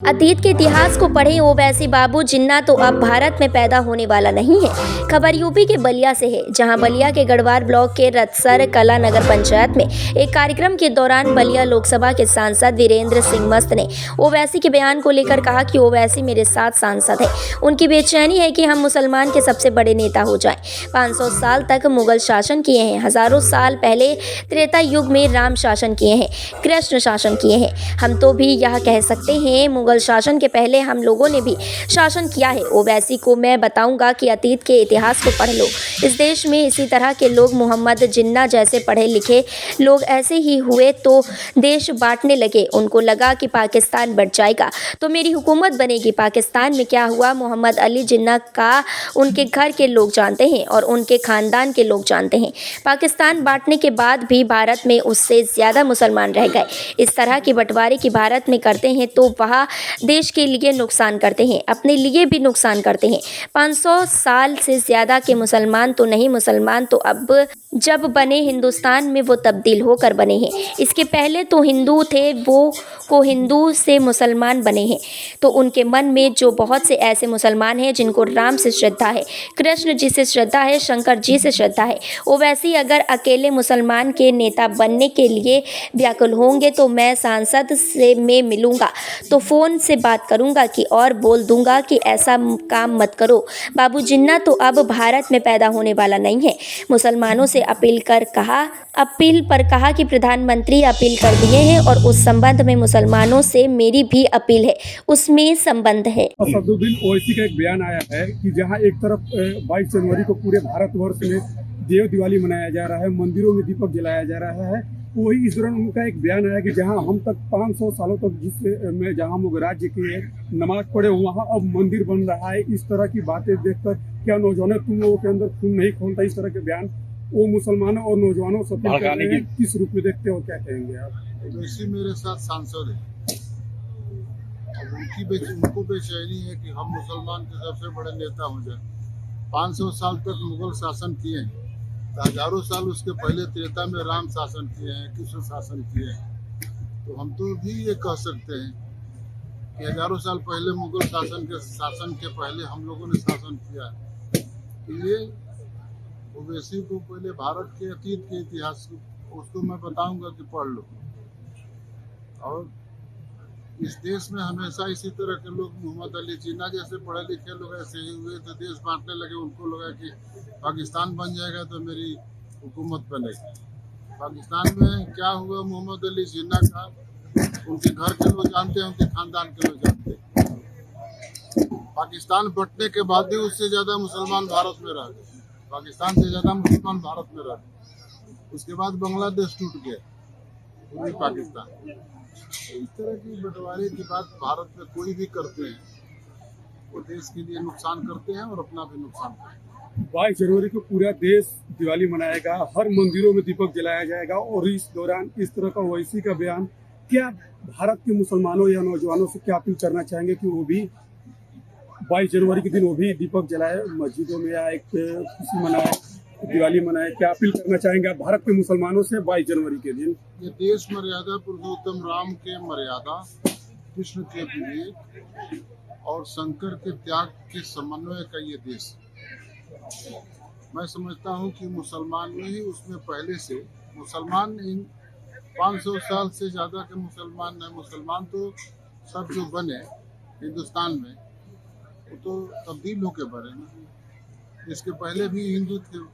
अतीत के इतिहास को पढ़ें ओवैसी बाबू जिन्ना तो अब भारत में पैदा होने वाला नहीं है। खबर यूपी के बलिया से है, जहां बलिया के गढ़वाल ब्लॉक के रतसर कला नगर पंचायत में एक कार्यक्रम के दौरान बलिया लोकसभा के सांसद वीरेंद्र सिंह मस्त ने ओवैसी के बयान को लेकर कहा कि ओवैसी मेरे साथ सांसद है। उनकी बेचैनी है कि हम मुसलमान के सबसे बड़े नेता हो जाएं। 500 साल तक मुगल शासन किए हैं, हजारों साल पहले त्रेता युग में राम शासन किए हैं, कृष्ण शासन किए हैं। हम तो भी यह कह सकते हैं मुगल शासन के पहले हम लोगों ने भी शासन किया है। ओवैसी को मैं बताऊंगा कि अतीत के इतिहास को पढ़ लो। इस देश में इसी तरह के लोग, मोहम्मद जिन्ना जैसे पढ़े लिखे लोग ऐसे ही हुए तो देश बांटने लगे। उनको लगा कि पाकिस्तान बढ़ जाएगा तो मेरी हुकूमत बनेगी। पाकिस्तान में क्या हुआ मोहम्मद अली जिन्ना का उनके घर के लोग जानते हैं और उनके खानदान के लोग जानते हैं। पाकिस्तान बांटने के बाद भी भारत में उससे ज़्यादा मुसलमान रह गए। इस तरह की बंटवारे की भारत में करते हैं तो वह देश के लिए नुकसान करते हैं, अपने लिए भी नुकसान करते हैं। 500 साल से ज़्यादा के मुसलमान तो नहीं, मुसलमान तो अब जब बने हिंदुस्तान में वो तब्दील होकर बने हैं। इसके पहले तो हिंदू थे, वो को हिंदू से मुसलमान बने हैं। तो उनके मन में जो बहुत से ऐसे मुसलमान हैं जिनको राम से श्रद्धा है, कृष्ण जी से श्रद्धा है, शंकर जी से श्रद्धा है। ओवैसी अगर अकेले मुसलमान के नेता बनने के लिए व्याकुल होंगे तो मैं सांसद से में मिलूंगा तो फ़ोन से बात करूंगा कि और बोल दूंगा कि ऐसा काम मत करो। बाबू जिन्ना तो अब भारत में पैदा होने वाला नहीं है। मुसलमानों से अपील पर कहा कि प्रधानमंत्री अपील कर दिए हैं और उस संबंध में मुसलमानों से मेरी भी अपील है, उसमें संबंध है। असदुद्दीन ओवैसी का एक बयान आया है कि जहां एक तरफ 22 जनवरी को पूरे भारतवर्ष में देव दिवाली मनाया जा रहा है, मंदिरों में दीपक जलाया जा रहा है, वही इस दौरान उनका एक बयान आया कि जहां हम तक 500 सालों तक जिसमें जहां हम लोग राज्य के नमाज पढ़े वहां अब मंदिर बन रहा है। इस तरह की बातें देखकर क्या नौजवानों तुम लोगों के अंदर खून नहीं खोलता? इस तरह के बयान वो मुसलमानों और नौजवानों से किस रूप में देखते हो, क्या कहेंगे आप? ओवैसी मेरे साथ सांसद है। अब उनको बेचैनी है कि हम मुसलमान के सबसे बड़े नेता हो जाए। 500 साल तक मुगल शासन किए हैं, हजारों साल उसके पहले त्रेता में राम शासन किए हैं, कृष्ण शासन किए हैं। तो हम तो भी ये कह सकते हैं कि हजारों साल पहले मुगल शासन के पहले हम लोगों ने शासन किया है। तो ये ओवैसी को पहले भारत के अतीत के इतिहास उसको मैं बताऊंगा कि पढ़ लो। और इस देश में हमेशा इसी तरह के लोग, मोहम्मद अली जिन्ना जैसे पढ़े लिखे लोग ऐसे ही हुए तो देश बांटने लगे। उनको लगा कि पाकिस्तान बन जाएगा तो मेरी हुकूमत बनेगी। पाकिस्तान में क्या हुआ मोहम्मद अली जिन्ना का उनके घर के लोग जानते हैं, उनके खानदान के लोग जानते हैं। पाकिस्तान बंटने के बाद भी उससे ज़्यादा मुसलमान भारत में रह गए, पाकिस्तान से ज़्यादा मुसलमान भारत में रह गए। उसके बाद बांग्लादेश टूट गया, वो भी पाकिस्तान। इस तरह की बंटवारे की बात भारत में कोई भी करते हैं वो देश के लिए नुकसान करते हैं और अपना भी नुकसान करते हैं। 22 जनवरी को पूरा देश दिवाली मनाएगा, हर मंदिरों में दीपक जलाया जाएगा और इस दौरान इस तरह का ओवैसी का बयान, क्या भारत के मुसलमानों या नौजवानों से क्या अपील करना चाहेंगे कि वो भी 22 जनवरी के दिन वो भी दीपक जलाए, मस्जिदों में या एक खुशी मनाए, दिवाली मनाए? क्या अपील करना चाहेंगे आप भारत के मुसलमानों से 22 जनवरी के दिन? ये देश मर्यादा पुरुषोत्तम राम के मर्यादा, कृष्ण के विवेक और शंकर के त्याग के समन्वय का ये देश। मैं समझता हूँ कि मुसलमान में ही उसमें पहले से मुसलमान इन 500 साल से ज़्यादा के मुसलमान है। मुसलमान तो सब जो बने हिंदुस्तान में वो तो तब्दील होके बने ना। इसके पहले भी हिंदू थे।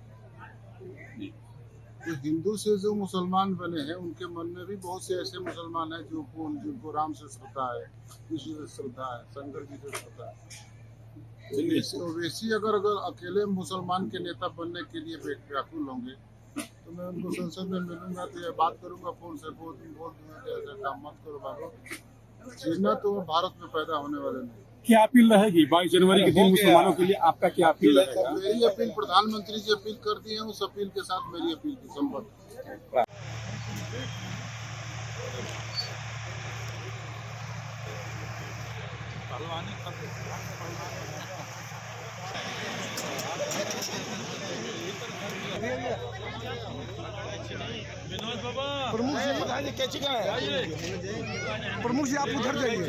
जो हिंदू से जो मुसलमान बने हैं उनके मन में भी बहुत से ऐसे मुसलमान हैं जिनको राम से श्रद्धा है, कृष्ण से श्रद्धा है, शंकर जी से श्रद्धा है। ओवैसी अगर अकेले मुसलमान के नेता बनने के लिए व्याकुल होंगे तो मैं उनको संसद में मिलूंगा तो ये बात करूंगा फोन से, बोल दूंगा कि ऐसा काम मत करो बाबू। जिन्ना तो भारत में पैदा होने वाले नहीं। क्या अपील रहेगी 22 जनवरी के दिन मुसलमानों के लिए? आपका क्या अपील रहेगा? मेरी अपील प्रधानमंत्री जी अपील कर दी है, उस अपील के साथ मेरी अपील की संपर्क। प्रमुख जी बताइए कैसे क्या है? प्रमुख जी आप उधर जाइए।